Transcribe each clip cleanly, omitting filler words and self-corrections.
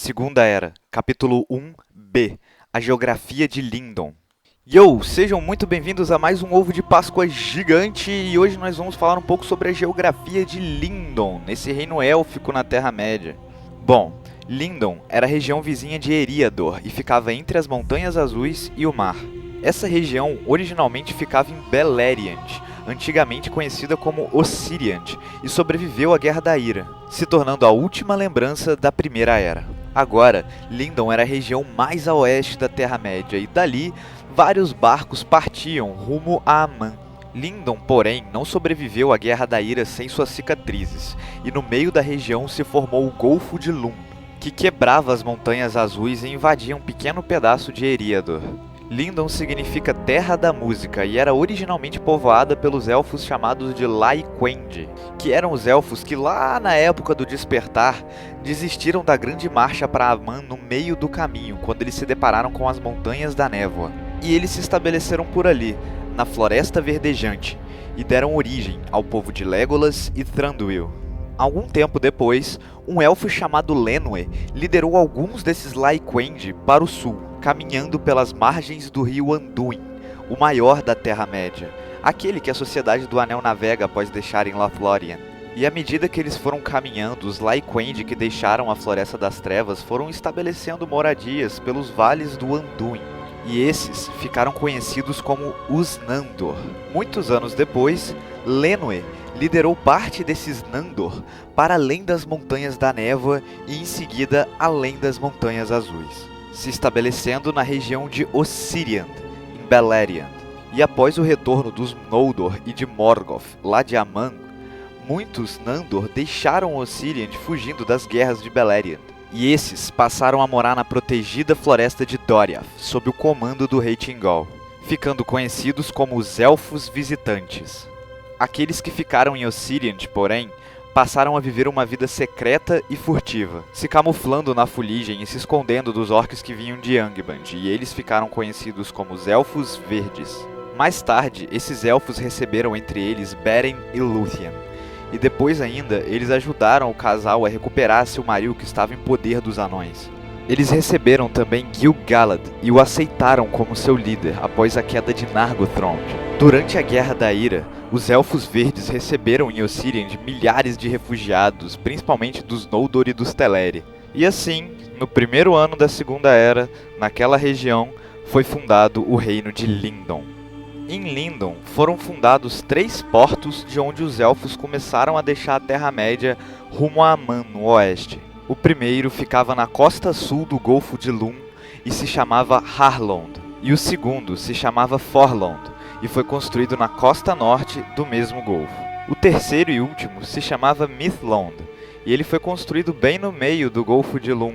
Segunda Era, capítulo 1b, a geografia de Lindon. Yo, sejam muito bem-vindos a mais um ovo de Páscoa gigante e hoje nós vamos falar um pouco sobre a geografia de Lindon, nesse reino élfico na Terra-média. Bom, Lindon era a região vizinha de Eriador e ficava entre as Montanhas Azuis e o mar. Essa região originalmente ficava em Beleriand, antigamente conhecida como Ossiriand, e sobreviveu à Guerra da Ira, se tornando a última lembrança da Primeira Era. Agora, Lindon era a região mais a oeste da Terra-média e dali vários barcos partiam rumo a Aman. Lindon, porém, não sobreviveu à Guerra da Ira sem suas cicatrizes, e no meio da região se formou o Golfo de Lum, que quebrava as Montanhas Azuis e invadia um pequeno pedaço de Eriador. Lindon significa Terra da Música e era originalmente povoada pelos elfos chamados de Laiquendi, que eram os elfos que lá na época do Despertar desistiram da grande marcha para Aman no meio do caminho, quando eles se depararam com as Montanhas da Névoa. E eles se estabeleceram por ali, na Floresta Verdejante, e deram origem ao povo de Legolas e Thranduil. Algum tempo depois, um elfo chamado Lenwë liderou alguns desses Laiquendi para o sul, caminhando pelas margens do rio Anduin, o maior da Terra-média, aquele que a Sociedade do Anel navega após deixarem Lothlórien. E à medida que eles foram caminhando, os Laiquendi que deixaram a Floresta das Trevas foram estabelecendo moradias pelos vales do Anduin, e esses ficaram conhecidos como os Nandor. Muitos anos depois, Lenwë liderou parte desses Nandor para além das Montanhas da Névoa e em seguida além das Montanhas Azuis, se estabelecendo na região de Ossiriand, em Beleriand. E após o retorno dos Noldor e de Morgoth, lá de Aman, muitos Nandor deixaram Ossiriand fugindo das guerras de Beleriand. E esses passaram a morar na protegida floresta de Doriath, sob o comando do rei Thingol, ficando conhecidos como os Elfos Visitantes. Aqueles que ficaram em Ossiriand, porém, passaram a viver uma vida secreta e furtiva, se camuflando na fuligem e se escondendo dos orcs que vinham de Angband, e eles ficaram conhecidos como os Elfos Verdes. Mais tarde, esses elfos receberam entre eles Beren e Lúthien, e depois ainda, eles ajudaram o casal a recuperar Silmaril que estava em poder dos anões. Eles receberam também Gil-galad e o aceitaram como seu líder após a queda de Nargothrond. Durante a Guerra da Ira, os Elfos Verdes receberam em Ossiriand milhares de refugiados, principalmente dos Noldor e dos Teleri. E assim, no primeiro ano da Segunda Era, naquela região, foi fundado o reino de Lindon. Em Lindon foram fundados 3 portos de onde os elfos começaram a deixar a Terra-média rumo a Aman, no oeste. O primeiro ficava na costa sul do Golfo de Lum e se chamava Harlond, e o segundo se chamava Forlond e foi construído na costa norte do mesmo golfo. O terceiro e último se chamava Mithlond e ele foi construído bem no meio do Golfo de Lum,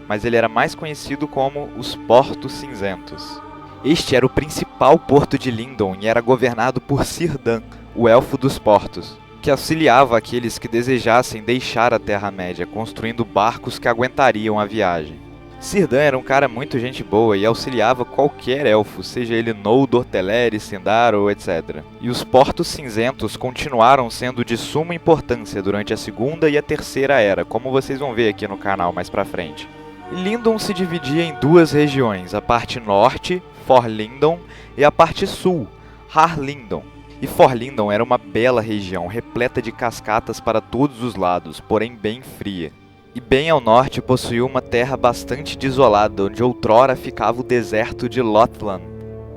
mas ele era mais conhecido como os Portos Cinzentos. Este era o principal porto de Lindon e era governado por Círdan, o Elfo dos Portos, que auxiliava aqueles que desejassem deixar a Terra-média, construindo barcos que aguentariam a viagem. Círdan era um cara muito gente boa e auxiliava qualquer elfo, seja ele Noldor, Teleri, Sindar ou etc. E os Portos Cinzentos continuaram sendo de suma importância durante a Segunda e a Terceira Era, como vocês vão ver aqui no canal mais pra frente. Lindon se dividia em 2 regiões, a parte norte, Forlindon, e a parte sul, Harlindon. E Forlindon era uma bela região, repleta de cascatas para todos os lados, porém bem fria. E bem ao norte possuía uma terra bastante desolada, onde outrora ficava o deserto de Lothlan.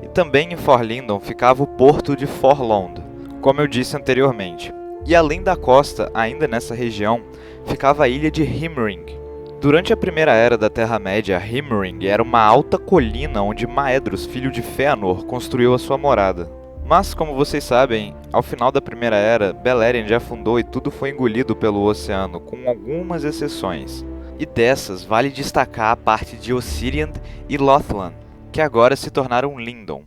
E também em Forlindon ficava o porto de Forlond, como eu disse anteriormente. E além da costa, ainda nessa região, ficava a ilha de Himring. Durante a Primeira Era da Terra-média, Himring era uma alta colina onde Maedhros, filho de Fëanor, construiu a sua morada. Mas, como vocês sabem, ao final da Primeira Era, Beleriand já afundou e tudo foi engolido pelo oceano, com algumas exceções. E dessas, vale destacar a parte de Ossiriand e Lothlan, que agora se tornaram Lindon,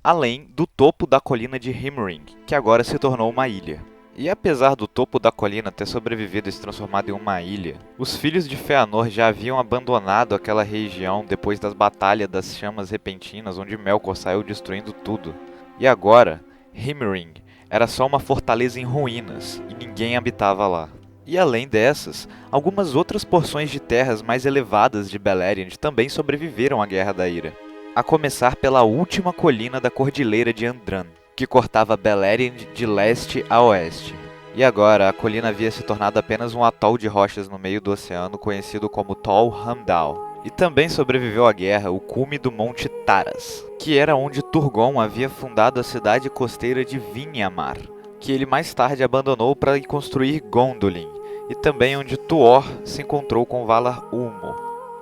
além do topo da colina de Himring, que agora se tornou uma ilha. E apesar do topo da colina ter sobrevivido e se transformado em uma ilha, os filhos de Fëanor já haviam abandonado aquela região depois das Batalhas das Chamas Repentinas, onde Melkor saiu destruindo tudo. E agora, Himring era só uma fortaleza em ruínas e ninguém habitava lá. E além dessas, algumas outras porções de terras mais elevadas de Beleriand também sobreviveram à Guerra da Ira. A começar pela última colina da Cordilheira de Andran, que cortava Beleriand de leste a oeste. E agora, a colina havia se tornado apenas um atol de rochas no meio do oceano conhecido como Tol Hamdal. E também sobreviveu à guerra o cume do Monte Taras, que era onde Turgon havia fundado a cidade costeira de Vinghamar, que ele mais tarde abandonou para ir construir Gondolin, e também onde Tuor se encontrou com Valar Ulmo.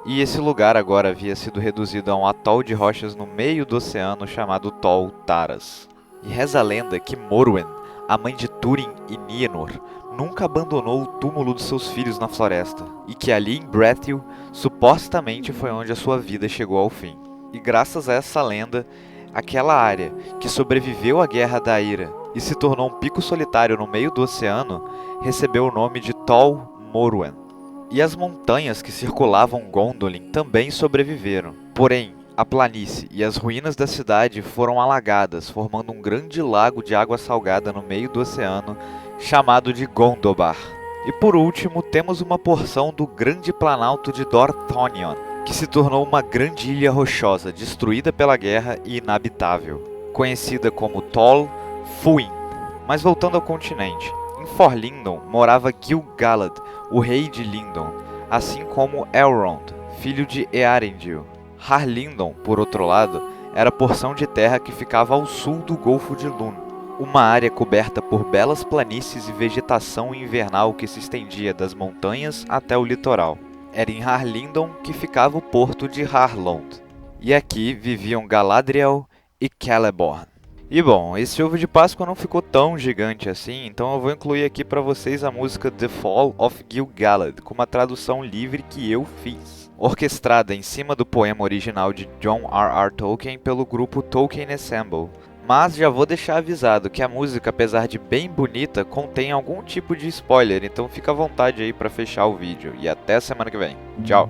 E esse lugar agora havia sido reduzido a um atol de rochas no meio do oceano chamado Tol Taras. E reza a lenda que Morwen, a mãe de Túrin e Nienor, nunca abandonou o túmulo dos seus filhos na floresta, e que ali em Brethil, supostamente foi onde a sua vida chegou ao fim. E graças a essa lenda, aquela área que sobreviveu à Guerra da Ira e se tornou um pico solitário no meio do oceano, recebeu o nome de Tol Morwen. E as montanhas que circulavam Gondolin também sobreviveram. Porém, a planície e as ruínas da cidade foram alagadas, formando um grande lago de água salgada no meio do oceano, chamado de Gondobar. E por último, temos uma porção do grande planalto de Dorthonion, que se tornou uma grande ilha rochosa, destruída pela guerra e inabitável, conhecida como Tol Fuin. Mas voltando ao continente, em Forlindon morava Gil-galad, o rei de Lindon, assim como Elrond, filho de Earendil. Harlindon, por outro lado, era a porção de terra que ficava ao sul do Golfo de Lhûn, uma área coberta por belas planícies e vegetação invernal que se estendia das montanhas até o litoral. Era em Harlindon que ficava o porto de Harlond, e aqui viviam Galadriel e Celeborn. E bom, esse ovo de Páscoa não ficou tão gigante assim, então eu vou incluir aqui para vocês a música The Fall of Gil-galad, com uma tradução livre que eu fiz, orquestrada em cima do poema original de John R. R. Tolkien pelo grupo Tolkien Ensemble. Mas já vou deixar avisado que a música, apesar de bem bonita, contém algum tipo de spoiler, então fica à vontade aí para fechar o vídeo. E até semana que vem. Tchau!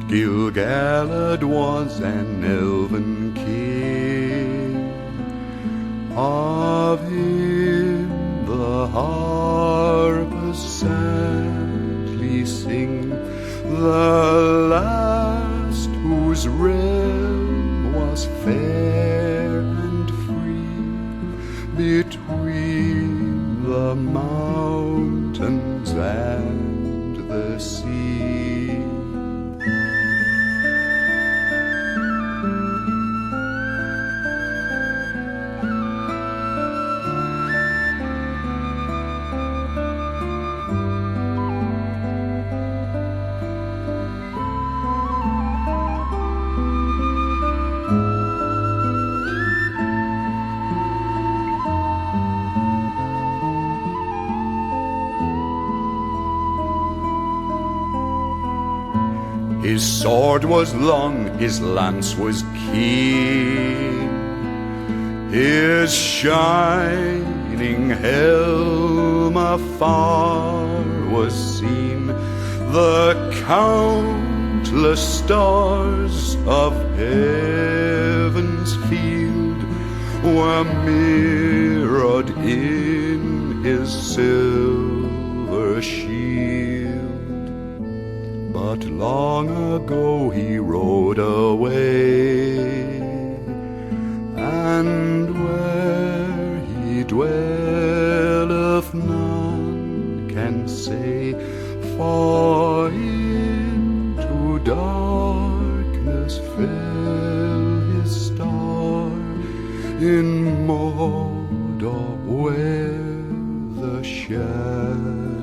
Gil-galad was an elven king. Of him the harpers sadly sing, the last whose realm was fair and free, between the mountains and the sea. His sword was long, his lance was keen, his shining helm afar was seen. The countless stars of heaven's field were mirrored in his silver shield. But long ago he rode away, and where he dwelleth now darkness fell his star in Mordor, where the shadow